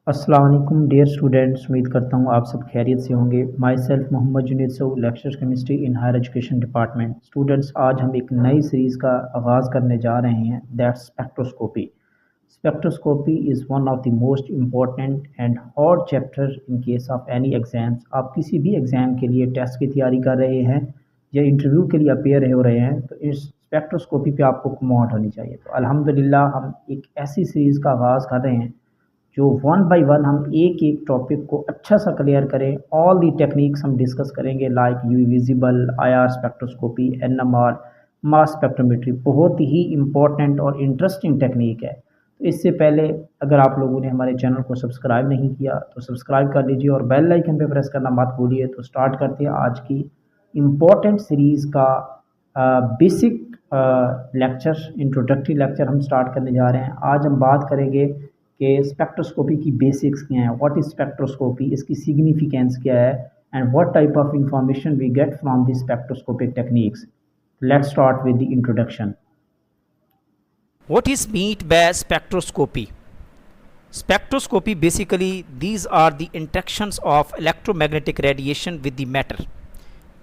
अस्सलाम वालेकुम dear students, उम्मीद करता हूँ आप सब खैरियत से होंगे। Myself Mohammad Junaid Saud, lecture chemistry in higher education department. Students, आज हम एक नई सीरीज़ का आगाज़ करने जा रहे हैं, that's spectroscopy. Spectroscopy is one of the most important and hard chapter in case of any exams. आप किसी भी एग्ज़ाम के लिए टेस्ट की तैयारी कर रहे हैं या इंटरव्यू के लिए अपेयर हो रहे हैं तो इस स्पेक्ट्रोस्कोपी पे आपको कमांड होनी चाहिए। तो अल्हम्दुलिल्लाह हम एक ऐसी सीरीज़ का आगाज़ कर रहे हैं जो वन बाय वन हम एक एक टॉपिक को अच्छा सा क्लियर करें। ऑल दी टेक्निक्स हम डिस्कस करेंगे like UV visible, IR spectroscopy, NMR, mass spectrometry. बहुत ही इंपॉर्टेंट और इंटरेस्टिंग टेक्निक है। तो इससे पहले अगर आप लोगों ने हमारे चैनल को सब्सक्राइब नहीं किया तो सब्सक्राइब कर लीजिए और बेल आइकन पे प्रेस करना मत भूलिए। तो स्टार्ट करते हैं आज की इम्पोर्टेंट सीरीज़ का बेसिक लेक्चर, इंट्रोडक्टरी लेक्चर हम स्टार्ट करने जा रहे हैं। आज हम बात करेंगे कि स्पेक्ट्रोस्कोपी की बेसिक्स क्या हैं, व्हाट इज़ स्पेक्ट्रोस्कोपी, इसकी सिग्निफिकेंस क्या है, and what type of information we get from the spectroscopic techniques. Let's start with the introduction. What is meant by spectroscopy? Spectroscopy, basically these are the interactions of electromagnetic radiation with the matter.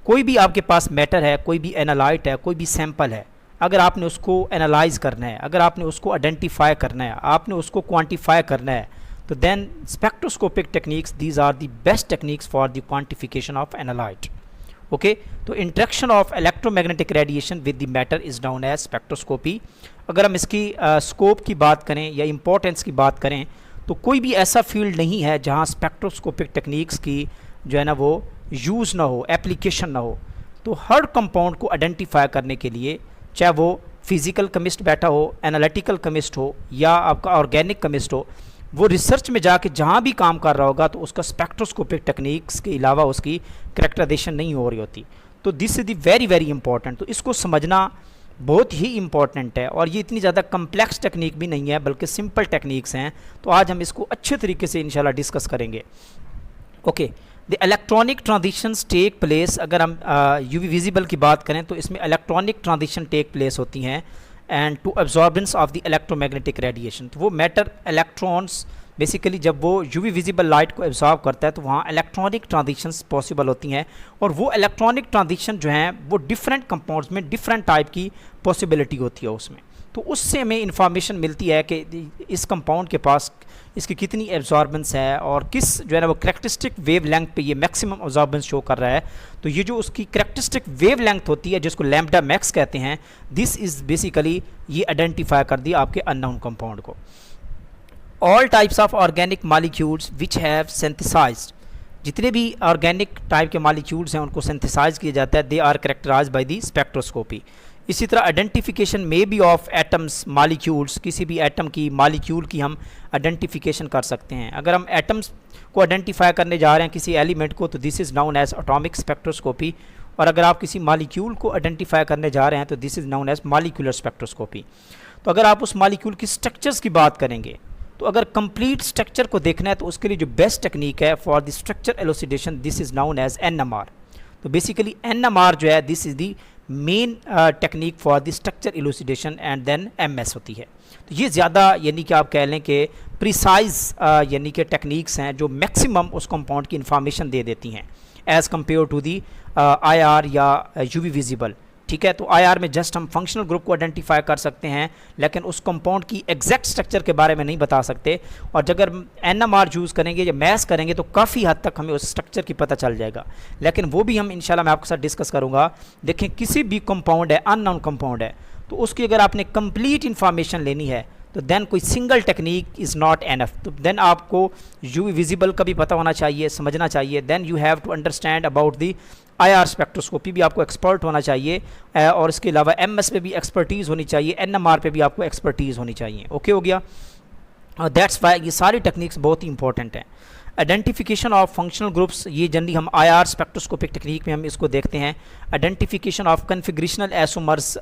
कोई भी आपके पास matter है, कोई भी analyte है, कोई भी sample है, अगर आपने उसको एनालाइज करना है, अगर आपने उसको आइडेंटिफाई करना है, आपने उसको क्वांटिफाई करना है, तो then spectroscopic techniques these are the best techniques for the quantification of analyte. Okay, तो interaction of electromagnetic radiation with the matter is known as spectroscopy. अगर हम इसकी स्कोप की बात करें या इंपॉर्टेंस की बात करें तो कोई भी ऐसा फील्ड नहीं है जहां स्पेक्ट्रोस्कोपिक टेक्निक्स की जो है ना वो यूज़ ना हो, एप्लीकेशन ना हो। तो हर कंपाउंड को आइडेंटिफाई करने के लिए, चाहे वो फिज़िकल केमिस्ट बैठा हो, एनालिटिकल केमिस्ट हो या आपका ऑर्गेनिक केमिस्ट हो, वो रिसर्च में जाके जहाँ भी काम कर रहा होगा तो उसका स्पेक्ट्रोस्कोपिक टेक्निक्स के अलावा उसकी करेक्टराइजेशन नहीं हो रही होती। तो this is the very very important. तो इसको समझना बहुत ही इंपॉर्टेंट है और ये इतनी ज़्यादा कम्प्लेक्स टेक्निक भी नहीं है बल्कि सिंपल टेक्निक्स हैं। तो आज हम इसको अच्छे तरीके से इंशाल्लाह डिस्कस करेंगे। Okay, the electronic transitions take place. अगर हम यूवी विजिबल की बात करें तो इसमें इलेक्ट्रॉनिक ट्रांजिशन टेक प्लेस होती हैं and to absorbance of the electromagnetic radiation. तो वो मैटर इलेक्ट्रॉन्स बेसिकली जब वो यूवी विजिबल लाइट को एब्जॉर्ब करता है तो वहाँ इलेक्ट्रॉनिक ट्रांजिशंस पॉसिबल होती हैं और वो इलेक्ट्रॉनिक ट्रांजिशन जो हैं वो डिफरेंट कंपाउंड्स में डिफरेंट टाइप की पॉसिबिलिटी होती है उसमें। तो उससे हमें इंफॉर्मेशन मिलती है कि इस कंपाउंड के पास इसकी कितनी एब्जॉर्बेंस है और किस जो है ना वो करेक्टरिस्टिक वेव लेंथ पे ये मैक्सिमम एब्जॉर्बेंस शो कर रहा है। तो ये जो उसकी करेक्टरिस्टिक वेव लेंथ होती है जिसको लैम्बडा मैक्स कहते हैं, दिस इज़ बेसिकली ये आइडेंटिफाई कर दिया आपके अननोन कंपाउंड को। All types of organic molecules which have synthesized, जितने भी ऑर्गेनिक टाइप के मालिक्यूल्स हैं उनको सिंथेसाइज किया जाता है, they are characterized by the spectroscopy. इसी तरह identification may be of atoms molecules, किसी भी एटम की मालिक्यूल की हम आइडेंटिफिकेशन कर सकते हैं। अगर हम एटम्स को आइडेंटिफाई करने जा रहे हैं किसी एलिमेंट को तो this is known as atomic spectroscopy, और अगर आप किसी मालिक्यूल को आइडेंटिफाई करने जा रहे हैं तो this is known as molecular spectroscopy. तो अगर आप उस मालिक्यूल की स्ट्रक्चर्स की बात करेंगे तो अगर कंप्लीट स्ट्रक्चर को देखना है तो उसके लिए जो बेस्ट टेक्निक है for the structure elucidation, this is known as NMR. तो बेसिकली एनएमआर जो है this is the main technique for the structure elucidation and then MS होती है। तो ये ज़्यादा यानी कि आप कह लें कि प्रिसाइज यानी कि टेक्निक्स हैं जो मैक्सिमम उस कंपाउंड की इंफॉर्मेशन दे देती हैं as compare to the IR या यूवी विजिबल। ठीक है, तो आईआर में जस्ट हम फंक्शनल ग्रुप को आइडेंटिफाई कर सकते हैं लेकिन उस कंपाउंड की एग्जैक्ट स्ट्रक्चर के बारे में नहीं बता सकते। और अगर एनएमआर यूज़ करेंगे या मैस करेंगे तो काफ़ी हद तक हमें उस स्ट्रक्चर की पता चल जाएगा। लेकिन वो भी हम इंशाल्लाह मैं आपके साथ डिस्कस करूँगा। देखें, किसी भी कंपाउंड है, अननोन कंपाउंड है, तो उसकी अगर आपने कंप्लीट इन्फॉर्मेशन लेनी है तो देन कोई single technique is not enough. तो देन आपको यूवी विजिबल का भी पता होना चाहिए, समझना चाहिए। Then you have to understand about the IR spectroscopy भी आपको एक्सपर्ट होना चाहिए और इसके अलावा एमएस पे भी एक्सपर्टीज़ होनी चाहिए, एनएमआर पे भी आपको एक्सपर्टीज़ होनी चाहिए। ओके हो गया, दैट्स वाई ये सारी टेक्निक्स बहुत ही इंपॉर्टेंट हैं। आइडेंटिफिकेशन ऑफ फंक्शनल ग्रुप्स, ये जनरली हम आईआर स्पेक्ट्रोस्कोपिक टेक्निक में हम इसको देखते हैं। Identification of configurational isomers,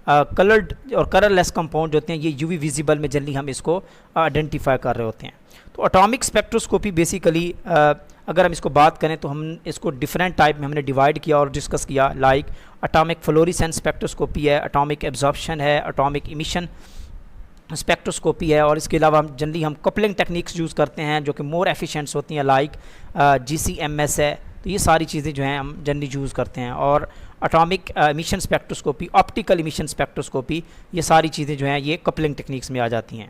coloured और कलरलेस कंपाउंड होते हैं, ये यूवी विजिबल में जनरली हम इसको आइडेंटिफाई कर रहे होते हैं। तो एटॉमिक स्पेक्ट्रोस्कोपी बेसिकली अगर हम इसको बात करें तो हम इसको डिफरेंट टाइप में हमने डिवाइड किया और डिस्कस किया। लाइक एटॉमिक फ्लोरेसेंस स्पेक्ट्रोस्कोपी है, एटॉमिक एब्जॉर्प्शन है, एटॉमिक इमिशन स्पेक्ट्रोस्कोपी है, और इसके अलावा हम जनरली हम कपलिंग टेक्निक्स यूज़ करते हैं जो कि मोर एफिशिएंट्स होती हैं, लाइक GCMS है। तो ये सारी चीज़ें जो हैं हम जनरली यूज़ करते हैं। और atomic emission spectroscopy, optical emission spectroscopy, ये सारी चीज़ें जो हैं ये कपलिंग टेक्निक्स में आ जाती हैं।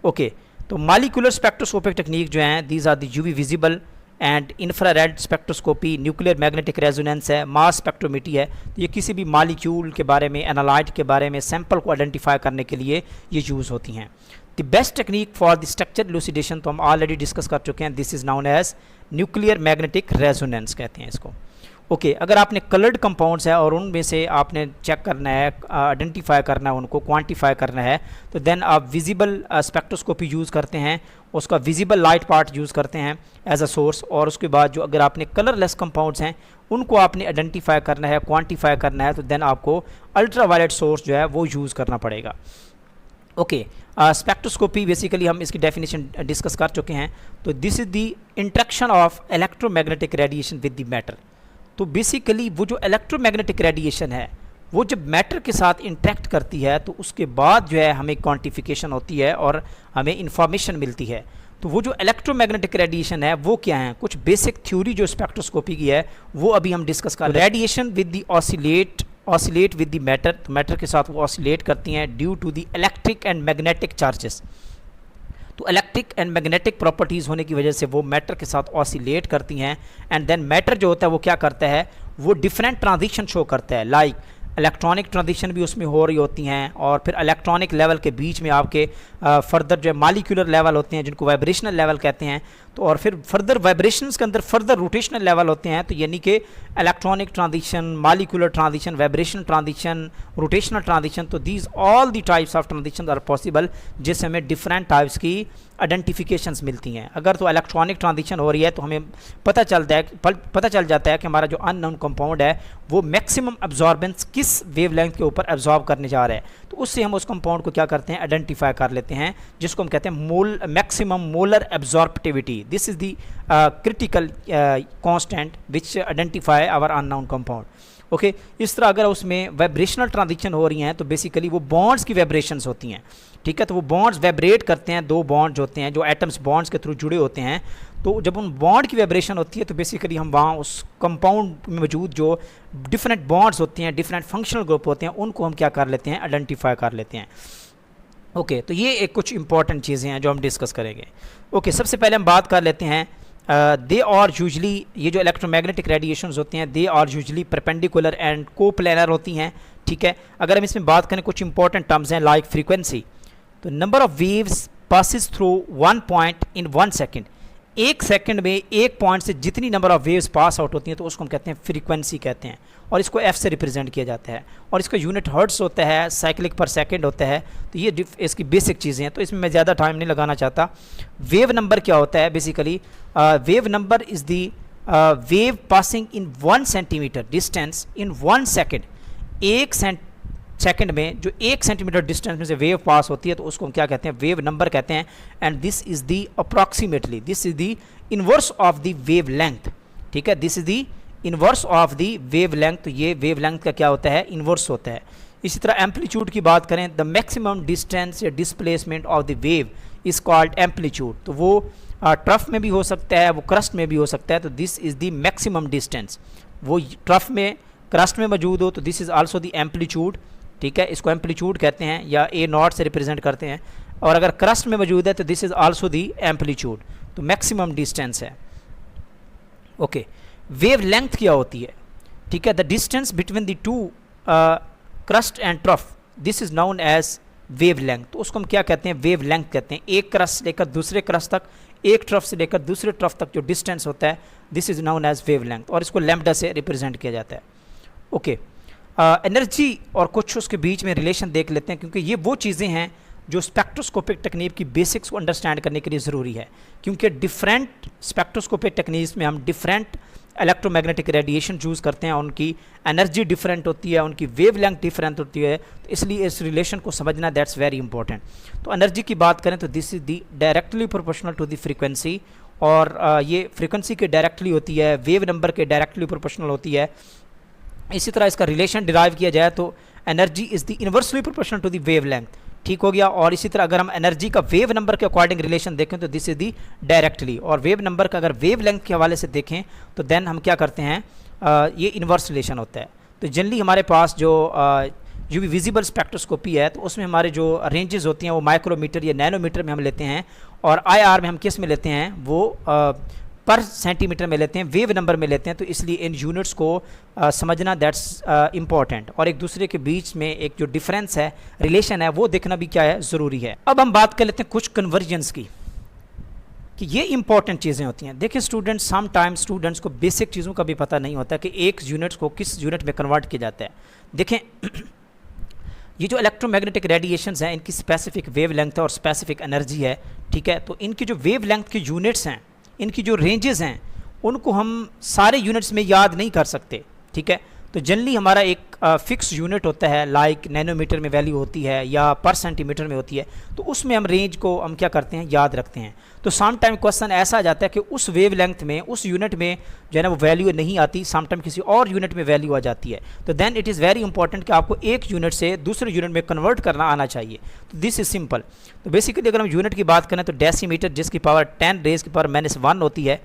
ओके, तो मॉलिक्यूलर स्पेक्ट्रोस्कोपिक टेक्निक जो हैं, these are the UV visible and infrared spectroscopy, nuclear magnetic resonance है, मास स्पेक्ट्रोमेट्री है। तो ये किसी भी मॉलिक्यूल के बारे में, एनालाइट के बारे में, सैंपल को आइडेंटिफाई करने के लिए ये यूज़ होती हैं। The best technique for the structure elucidation तो हम ऑलरेडी डिस्कस कर चुके हैं, this is known as nuclear magnetic resonance कहते हैं इसको। ओके, अगर आपने कलर्ड कंपाउंड्स है और उनमें से आपने चेक करना है, आइडेंटिफाई करना है, उनको क्वांटिफाई करना है, तो देन आप विजिबल स्पेक्ट्रोस्कोपी यूज़ करते हैं, उसका विजिबल लाइट पार्ट यूज़ करते हैं एज अ सोर्स। और उसके बाद जो अगर आपने कलरलेस कंपाउंड्स हैं उनको आपने आइडेंटिफाई करना है, क्वांटिफाई करना है, तो देन आपको अल्ट्रावायलेट सोर्स जो है वो यूज़ करना पड़ेगा। ओके, स्पेक्ट्रोस्कोपी बेसिकली हम इसकी डेफिनेशन डिस्कस कर चुके हैं। तो this is the interaction of electromagnetic radiation with the matter. तो बेसिकली वो जो इलेक्ट्रोमैग्नेटिक रेडिएशन है वो जब मैटर के साथ इंटरेक्ट करती है तो उसके बाद जो है हमें क्वांटिफिकेशन होती है और हमें इंफॉर्मेशन मिलती है। तो वो जो इलेक्ट्रोमैग्नेटिक रेडिएशन है वो क्या है, कुछ बेसिक थ्योरी जो स्पेक्ट्रोस्कोपी की है वो अभी हम डिस्कस कर रहे हैं। Radiation with the oscillate with the matter, तो मैटर के साथ वो ऑसिलेट करती हैं due to the electric and magnetic charges. तो इलेक्ट्रिक एंड मैग्नेटिक प्रॉपर्टीज़ होने की वजह से वो मैटर के साथ ऑसिलेट करती हैं, एंड देन मैटर जो होता है वो क्या करता है, वो डिफरेंट ट्रांजिशन शो करता है, लाइक इलेक्ट्रॉनिक ट्रांजिशन भी उसमें हो रही होती हैं, और फिर इलेक्ट्रॉनिक लेवल के बीच में आपके फर्दर जो मॉलिक्यूलर लेवल होते हैं जिनको वाइब्रेशनल लेवल कहते हैं, तो और फिर फर्दर वाइब्रेशंस के अंदर फर्दर रोटेशनल लेवल होते हैं। तो यानी कि electronic transition, molecular transition, vibrational transition, rotational transition, तो these all the types of transition are possible, जिससे हमें डिफरेंट टाइप्स की आइडेंटिफिकेशंस मिलती हैं। अगर तो इलेक्ट्रॉनिक ट्रांजिशन हो रही है तो हमें पता चल जाता है कि हमारा जो अननोन कंपाउंड है वो मैक्सिमम एब्जॉर्बेंस किस वेवलेंथ के ऊपर एब्जॉर्ब करने जा रहा है, तो उससे हम उस कंपाउंड को क्या करते हैं, आइडेंटिफाई कर लेते हैं, जिसको हम कहते हैं maximum molar absorptivity. This is the critical constant which identify our unknown compound. Okay, इस तरह अगर उसमें वाइब्रेशनल ट्रांजिशन हो रही हैं तो बेसिकली वो बॉन्ड्स की वाइब्रेशंस होती हैं, ठीक है। तो वो बॉन्ड्स वाइब्रेट करते हैं, दो बॉन्ड्स होते हैं जो एटम्स बॉन्ड्स के थ्रू जुड़े होते हैं, तो जब उन बॉन्ड की वाइब्रेशन होती है तो बेसिकली हम वहाँ उस कंपाउंड में मौजूद जो डिफरेंट बॉन्ड्स होते हैं, डिफरेंट फंक्शनल ग्रुप होते हैं, उनको हम क्या कर लेते हैं, आइडेंटिफाई कर लेते हैं। ओके, तो ये एक कुछ इंपॉर्टेंट चीज़ें हैं जो हम डिस्कस करेंगे। ओके, सबसे पहले हम बात कर लेते हैं दे और यूजली, ये जो इलेक्ट्रोमैग्नेटिक रेडिएशंस होती हैं दे और यूजली परपेंडिकुलर एंड कोप्लेनर होती हैं, ठीक है। अगर हम इसमें बात करें कुछ इंपॉर्टेंट टर्म्स हैं लाइक फ्रीक्वेंसी, तो number of waves passes through one point in 1 second, एक सेकंड में एक पॉइंट से जितनी number of waves pass out होती हैं तो उसको हम कहते हैं फ्रीक्वेंसी कहते हैं, और इसको एफ से रिप्रेजेंट किया जाता है, और इसका यूनिट हर्ट्स होता है, साइक्लिक पर सेकंड होता है। तो ये इसकी बेसिक चीज़ें हैं, तो इसमें मैं ज़्यादा टाइम नहीं लगाना चाहता। वेव नंबर क्या होता है, basically wave number is the wave passing in 1 centimetre distance in 1 second, एक सेकंड में जो 1 सेंटीमीटर डिस्टेंस में से वेव पास होती है तो उसको हम क्या कहते हैं, वेव नंबर कहते हैं। And this is the approximately, this is the inverse of the wavelength, ठीक है, this is the inverse of the wavelength. तो ये वेव लेंथ का क्या होता है, इनवर्स होता है। इसी तरह एम्पलीट्यूड की बात करें, द मैक्सिमम डिस्टेंस या displacement of the wave is called amplitude. तो वो ट्रफ में भी हो सकता है, वो क्रस्ट में भी हो सकता है, तो this is the maximum distance. वो ट्रफ में, क्रस्ट में मौजूद हो तो this is also the amplitude, ठीक है, इसको एम्पलीट्यूड कहते हैं या ए नॉट से रिप्रेजेंट करते हैं, और अगर क्रस्ट में मौजूद है तो this is also the amplitude, तो मैक्सिमम डिस्टेंस है। ओके, वेव लेंथ क्या होती है, ठीक है, the distance between the two crest and trough, this is known as wavelength. तो उसको हम क्या कहते हैं, वेव लेंथ कहते हैं। एक क्रस्ट से लेकर दूसरे क्रस्ट तक, एक ट्रफ से लेकर दूसरे ट्रफ तक जो डिस्टेंस होता है this is known as wavelength, और इसको लैम्डा से रिप्रेजेंट किया जाता है। ओके, एनर्जी और कुछ उसके बीच में रिलेशन देख लेते हैं, क्योंकि ये वो चीज़ें हैं जो स्पेक्ट्रोस्कोपिक टेक्निक की बेसिक्स को अंडरस्टैंड करने के लिए ज़रूरी है, क्योंकि डिफरेंट स्पेक्ट्रोस्कोपिक टेक्निक्स में हम डिफरेंट इलेक्ट्रोमैग्नेटिक रेडिएशन चूज़ करते हैं, उनकी एनर्जी डिफरेंट होती है, उनकी वेव लेंथ डिफरेंट होती है, तो इसलिए इस रिलेशन को समझना दैट्स वेरी इंपॉर्टेंट। तो एनर्जी की बात करें तो this is the directly proportional to the frequency, और ये फ्रीक्वेंसी के डायरेक्टली होती है, वेव नंबर के डायरेक्टली प्रोपोर्शनल होती है। इसी तरह इसका रिलेशन डिराइव किया जाए तो energy is the inversely proportional to the wavelength, ठीक हो गया। और इसी तरह अगर हम एनर्जी का वेव नंबर के अकॉर्डिंग रिलेशन देखें तो दिस इज दी डायरेक्टली, और वेव नंबर का अगर वेव लेंथ के हवाले से देखें तो देन हम क्या करते हैं, ये इन्वर्स रिलेशन होता है। तो जनरली हमारे पास जो यूवी विजिबल स्पेक्ट्रोस्कोपी है तो उसमें हमारे जो रेंजेस होती हैं वो माइक्रोमीटर या नैनोमीटर में हम लेते हैं, और आईआर में हम किस में लेते हैं, वो पर सेंटीमीटर में लेते हैं, वेव नंबर में लेते हैं। तो इसलिए इन यूनिट्स को समझना दैट्स इम्पॉर्टेंट, और एक दूसरे के बीच में एक जो डिफरेंस है, रिलेशन है, वो देखना भी क्या है, ज़रूरी है। अब हम बात कर लेते हैं कुछ कन्वर्जन्स की, कि ये इंपॉर्टेंट चीज़ें होती हैं। देखिए स्टूडेंट्स, सम टाइम स्टूडेंट्स को बेसिक चीज़ों का भी पता नहीं होता कि एक यूनिट्स को किस यूनिट में कन्वर्ट किया जाता है। देखें ये जो इलेक्ट्रोमैग्नेटिक रेडिएशंस हैं इनकी स्पेसिफिक वेव लेंथ है और स्पेसिफिक एनर्जी है, ठीक है। तो इनकी जो वेव लेंथ की यूनिट्स हैं, इनकी जो रेंजेस हैं, उनको हम सारे यूनिट्स में याद नहीं कर सकते, ठीक है। तो जनरली हमारा एक फिक्स यूनिट होता है, लाइक नैनोमीटर में वैल्यू होती है या पर सेंटीमीटर में होती है, तो उसमें हम रेंज को हम क्या करते हैं, याद रखते हैं। तो सम टाइम क्वेश्चन ऐसा आ जाता है कि उस वेव लेंथ में, उस यूनिट में जो है ना वो वैल्यू नहीं आती, सम टाइम किसी और यूनिट में वैल्यू आ जाती है। तो then it is very important कि आपको एक यूनिट से दूसरे यूनिट में कन्वर्ट करना आना चाहिए। तो दिस इज सिंपल। तो बेसिकली अगर हम यूनिट की बात करें तो डेसीमीटर, जिसकी पावर 10 रेज़ की पावर -1 होती है,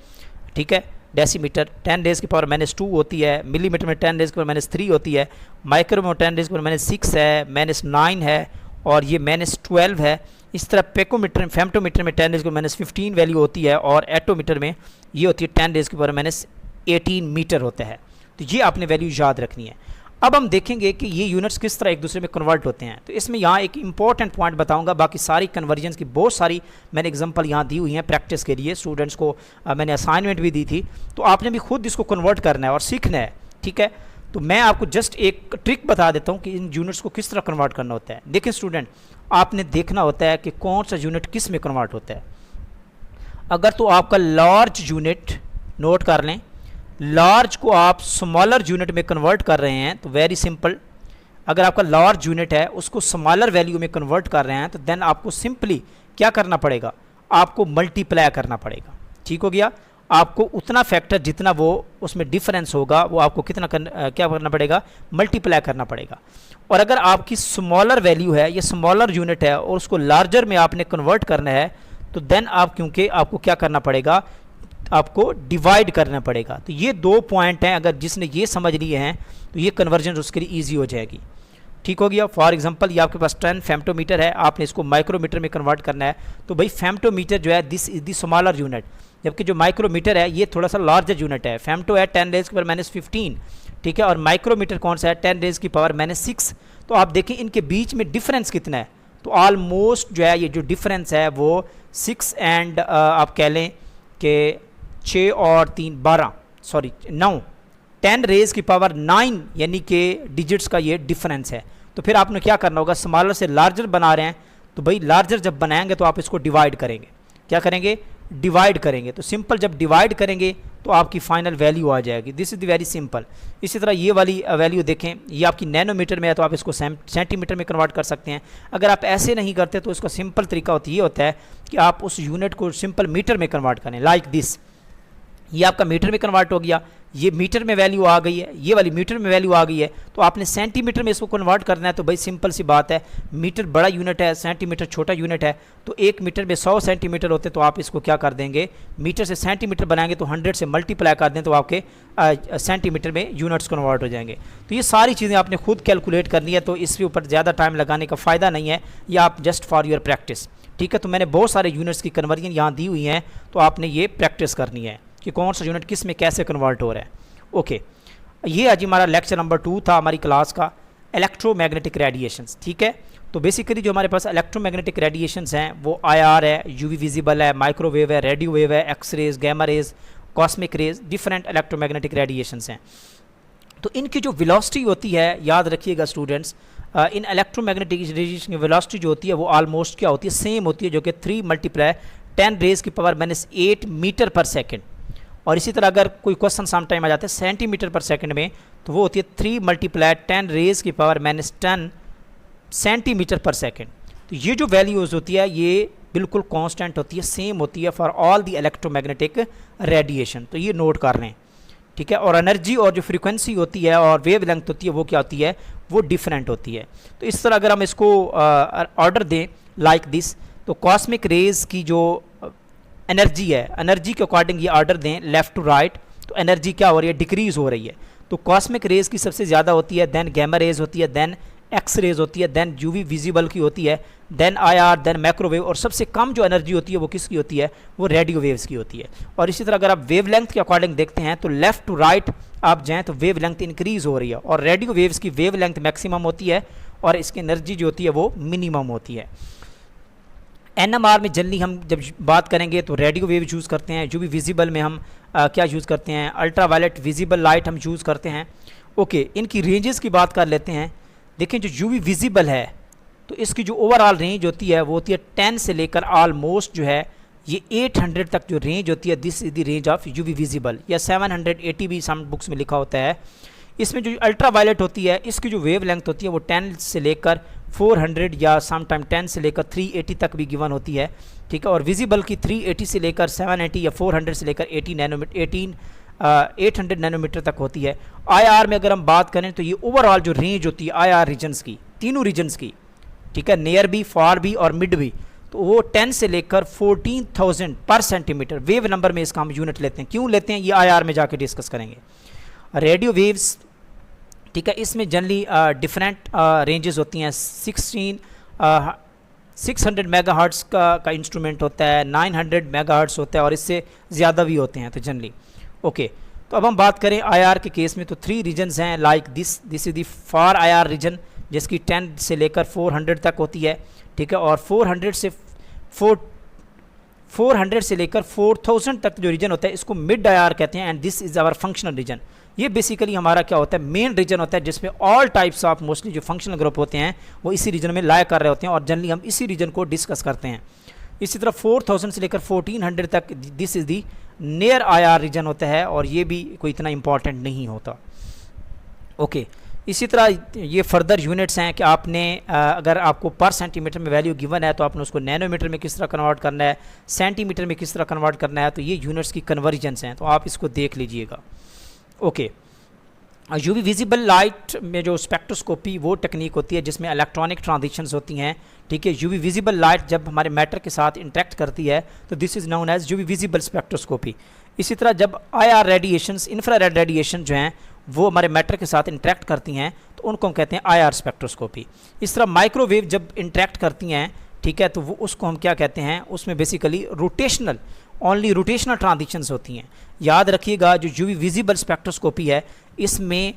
ठीक है। डेसीमीटर 10 रेज़ की पावर -2 होती है, मिलीमीटर में 10 रेज़ की पावर -3 होती है, माइक्रो में 10 रेज़ की पावर -6 है, -9 है, और ये -12 है। इस तरह पेकोमीटर में, फेम्टोमीटर में 10 रेज़ की पावर -15 वैल्यू होती है, और एटोमीटर में ये होती है 10 रेज़ की पावर -18 मीटर होता है। तो ये आपने वैल्यू याद रखनी है। अब हम देखेंगे कि ये यूनिट्स किस तरह एक दूसरे में कन्वर्ट होते हैं। तो इसमें यहाँ एक इंपॉर्टेंट पॉइंट बताऊंगा, बाकी सारी कन्वर्जन्स की बहुत सारी मैंने एग्जांपल यहाँ दी हुई हैं प्रैक्टिस के लिए। स्टूडेंट्स को मैंने असाइनमेंट भी दी थी, तो आपने भी खुद इसको कन्वर्ट करना है और सीखना है, ठीक है। तो मैं आपको जस्ट एक ट्रिक बता देता हूँ कि इन यूनिट्स को किस तरह कन्वर्ट करना होता है। देखिए स्टूडेंट, आपने देखना होता है कि कौन सा यूनिट किस में कन्वर्ट होता है। अगर तो आपका लार्ज यूनिट, नोट कर लें, लार्ज को आप स्मॉलर यूनिट में कन्वर्ट कर रहे हैं तो वेरी सिंपल, अगर आपका लार्ज यूनिट है उसको स्मॉलर वैल्यू में कन्वर्ट कर रहे हैं तो देन आपको सिंपली क्या करना पड़ेगा, आपको मल्टीप्लाई करना पड़ेगा, ठीक हो गया। आपको उतना फैक्टर जितना वो उसमें डिफरेंस होगा वो आपको कितना क्या करना पड़ेगा, मल्टीप्लाई करना पड़ेगा। और अगर आपकी स्मॉलर वैल्यू है, ये स्मॉलर यूनिट है और उसको लार्जर में आपने कन्वर्ट करना है तो देन आप, क्योंकि आपको क्या करना पड़ेगा, आपको डिवाइड करना पड़ेगा। तो ये 2 पॉइंट हैं, अगर जिसने ये समझ लिए हैं तो ये कन्वर्जन उसके लिए ईजी हो जाएगी, ठीक हो गया। फॉर एग्जांपल ये आपके पास 10 फेम्टोमीटर है, आपने इसको माइक्रोमीटर में कन्वर्ट करना है, तो भाई फेम्टोमीटर जो है this is the smaller unit, जबकि जो माइक्रोमीटर है ये थोड़ा सा लार्जर यूनिट है। फेम्टो है 10 रेज़ की पावर -15, ठीक है, और माइक्रोमीटर कौन सा है, 10 रेज़ की पावर -6। तो आप देखें इनके बीच में डिफरेंस कितना है, तो ऑलमोस्ट जो है ये जो डिफरेंस है वो 6 एंड आप कह लें कि 6 और 3 12, सॉरी 9, 10 रेज़ की पावर 9 यानी कि डिजिट्स का ये डिफरेंस है। तो फिर आपने क्या करना होगा, स्मॉलर से लार्जर बना रहे हैं तो भाई लार्जर जब बनाएंगे तो आप इसको डिवाइड करेंगे, क्या करेंगे, डिवाइड करेंगे। तो सिंपल जब डिवाइड करेंगे तो आपकी फाइनल वैल्यू आ जाएगी, this is the very simple. इसी तरह ये वाली वैल्यू देखें, ये आपकी नैनोमीटर में है तो आप इसको सेंटीमीटर में कन्वर्ट कर सकते हैं। अगर आप ऐसे नहीं करते तो इसका सिंपल तरीका ये होता है कि आप उस यूनिट को सिंपल मीटर में कन्वर्ट करें, लाइक दिस। ये आपका मीटर में कन्वर्ट हो गया, ये मीटर में वैल्यू आ गई है, ये वाली मीटर में वैल्यू आ गई है, तो आपने सेंटीमीटर में इसको कन्वर्ट करना है। तो भाई सिंपल सी बात है, मीटर बड़ा यूनिट है, सेंटीमीटर छोटा यूनिट है, तो 1 मीटर में 100 सेंटीमीटर होते तो आप इसको क्या कर देंगे, मीटर से सेंटीमीटर बनाएंगे तो 100 से मल्टीप्लाई कर दें तो आपके सेंटीमीटर में यूनिट्स कन्वर्ट हो जाएंगे। तो ये सारी चीज़ें आपने खुद कैलकुलेट करनी है, तो इसके ऊपर ज़्यादा टाइम लगाने का फ़ायदा नहीं है, या आप जस्ट फॉर योर प्रैक्टिस, ठीक है। तो मैंने बहुत सारे यूनिट्स की कन्वर्जन यहाँ दी हुई हैं, तो आपने ये प्रैक्टिस करनी है कि कौन सा यूनिट किस में कैसे कन्वर्ट हो रहा है। ओके, ये आज हमारा लेक्चर नंबर 2 था हमारी क्लास का, इलेक्ट्रोमैग्नेटिक रेडिएशंस, ठीक है। तो बेसिकली जो हमारे पास इलेक्ट्रोमैग्नेटिक रेडिएशंस हैं वो आईआर है, यूवी विजिबल है, माइक्रोवेव है, रेडियो वेव है, X rays, gamma rays, cosmic rays, different electromagnetic radiations हैं। तो इनकी जो वेलोसिटी होती है, याद रखिएगा स्टूडेंट्स, इन इलेक्ट्रोमैग्नेटिक रेडिएशन की वेलोसिटी जो होती है वो ऑलमोस्ट क्या होती है, सेम होती है, जो कि 3 × 10 रेज़ की पावर -8 मीटर पर सेकेंड। और इसी तरह अगर कोई क्वेश्चन सम टाइम आ जाता है सेंटीमीटर पर सेकंड में, तो वो होती है 3 × 10 रेज़ की पावर -10 सेंटीमीटर पर सेकंड। तो ये जो वैल्यूज़ होती है ये बिल्कुल कांस्टेंट होती है, सेम होती है for all the electromagnetic radiation. तो ये नोट कर लें, ठीक है, और एनर्जी और जो फ्रीक्वेंसी होती है और वेव लेंथ होती है वो क्या होती है, वो डिफरेंट होती है। तो इस तरह अगर हम इसको ऑर्डर दें लाइक दिस, तो कॉस्मिक रेज की जो एनर्जी है, एनर्जी के अकॉर्डिंग ये ऑर्डर दें लेफ्ट टू राइट, तो एनर्जी क्या हो रही है, डिक्रीज हो रही है। तो कॉस्मिक रेज की सबसे ज़्यादा होती है, देन गैमा रेज होती है, देन एक्स रेज होती है, देन यूवी विजिबल की होती है, देन आईआर, देन माइक्रोवेव, और सबसे कम जो एनर्जी होती है वो किसकी होती है, वो रेडियो वेव्स की होती है। और इसी तरह अगर आप वेव लेंथ के अकॉर्डिंग देखते हैं तो लेफ्ट टू राइट आप जाएँ तो वेव लेंथ इंक्रीज हो रही है, और रेडियो वेव्स की वेव लेंथ मैक्सिमम होती है और इसकी एनर्जी जो होती है वो मिनिमम होती है। एनएमआर में जनरली हम जब बात करेंगे तो रेडियो वेव यूज़ करते हैं, यूवी विजिबल में हम क्या यूज़ करते हैं, अल्ट्रा वायलेट विजिबल लाइट हम यूज़ करते हैं। ओके, इनकी रेंजेस की बात कर लेते हैं। देखें जो यूवी विजिबल है तो इसकी जो ओवरऑल रेंज होती है वो होती है 10 से लेकर ऑलमोस्ट जो है ये 800 तक जो रेंज होती है, this is the range of UV visible, या 780 भी सम बुक्स में लिखा होता है। इसमें जो अल्ट्रा वायलेट होती है इसकी जो वेव लेंथ होती है वो 10 से लेकर 400 या सम टाइम 10 से लेकर 380 तक भी गिवन होती है, ठीक है। और विजिबल की 380 से लेकर 780 या 400 से लेकर 800 नैनोमीटर तक होती है। आईआर में अगर हम बात करें तो ये ओवरऑल जो रेंज होती है आईआर रीजन्स की, तीनों रीजन्स की, ठीक है, नियर भी, फार भी और मिड भी, तो वो 10 से लेकर 14,000 पर सेंटीमीटर वेव नंबर में इसका हम यूनिट लेते हैं। क्यों लेते हैं ये आईआर में जाके डिस्कस करेंगे। रेडियो वेव्स, ठीक है, इसमें जनरली डिफरेंट रेंजेस होती हैं। 600 मेगाहर्ट्ज़ का इंस्ट्रूमेंट होता है, 900 मेगाहर्ट्ज़ होता है और इससे ज़्यादा भी होते हैं तो जनरली। ओके, तो अब हम बात करें आईआर के केस में तो 3 रीजन्स हैं like this is the far IR region जिसकी 10 से लेकर 400 तक होती है, ठीक है, और 400 से लेकर 4000 तक जो रीजन होता है इसको मिड आईआर कहते हैं, and this is our functional region. ये बेसिकली हमारा क्या होता है, मेन रीजन होता है जिसमें ऑल टाइप्स ऑफ मोस्टली जो फंक्शनल ग्रुप होते हैं वो इसी रीजन में लाया कर रहे होते हैं और जनरली हम इसी रीजन को डिस्कस करते हैं। इसी तरह 4000 से लेकर 1400 तक this is the near IR region होता है और ये भी कोई इतना इंपॉर्टेंट नहीं होता। ओके, इसी तरह ये फर्दर यूनिट्स हैं कि आपने अगर आपको पर सेंटीमीटर में वैल्यू गिवन है तो आपने उसको नैनोमीटर में किस तरह कन्वर्ट करना है, सेंटीमीटर में किस तरह कन्वर्ट करना है, तो ये यूनिट्स की कन्वर्जन्स हैं, तो आप इसको देख लीजिएगा। ओके, यूवी विजिबल लाइट में जो स्पेक्ट्रोस्कोपी वो टेक्निक होती है जिसमें इलेक्ट्रॉनिक ट्रांजिशंस होती हैं, ठीक है। यूवी विजिबल लाइट जब हमारे मैटर के साथ इंटरेक्ट करती है तो this is known as UV visible spectroscopy. इसी तरह जब आईआर रेडिएशंस, इंफ्रारेड रेडिएशन जो हैं वो हमारे मैटर के साथ इंटरेक्ट करती हैं तो उनको हम कहते हैं आईआर स्पेक्ट्रोस्कोपी। इस तरह माइक्रोवेव जब इंटरेक्ट करती हैं, ठीक है, तो वो उसको हम क्या कहते हैं, उसमें basically rotational, only rotational transitions होती हैं। याद रखिएगा जो यूवी विजिबल स्पेक्ट्रोस्कोपी है इसमें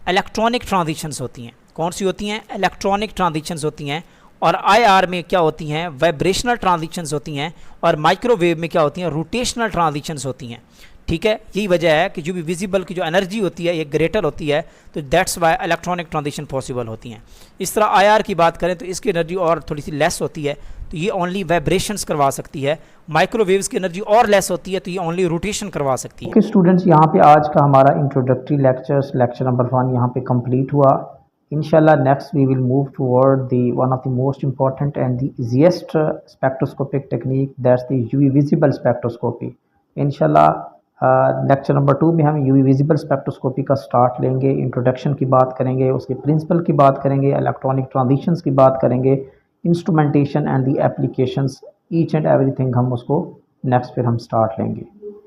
इलेक्ट्रॉनिक ट्रांजिशंस होती हैं। कौन सी होती हैं, इलेक्ट्रॉनिक ट्रांजिशंस होती हैं। और आईआर में क्या होती हैं, वाइब्रेशनल ट्रांजिशंस होती हैं, और माइक्रोवेव में क्या होती हैं, रोटेशनल ट्रांजिशंस होती हैं, ठीक है। यही वजह है कि जो भी विजिबल की जो एनर्जी होती है ये ग्रेटर होती है, तो that's why electronic transition possible होती हैं। इस तरह आईआर की बात करें तो इसकी एनर्जी और थोड़ी सी लेस होती है, तो ये ओनली वाइब्रेशंस करवा सकती है। माइक्रोवेव्स की एनर्जी और लेस होती है तो ये ओनली रोटेशन करवा सकती है। ओके स्टूडेंट्स, यहाँ पे आज का हमारा इंट्रोडक्टरी लेक्चर नंबर 1 यहाँ पे कंप्लीट हुआ। Inshallah, next we will move toward the one of the most important and the easiest spectroscopic technique, that's the UV visible spectroscopy. Inshallah, lecture number 2 में हम यूवी विजिबल स्पेक्ट्रोस्कोपी का start लेंगे, introduction की बात करेंगे, उसके principal की बात करेंगे, इलेक्ट्रॉनिक ट्रांजिशंस की बात करेंगे, instrumentation and the applications, each and everything हम उसको नेक्स्ट फिर हम स्टार्ट लेंगे।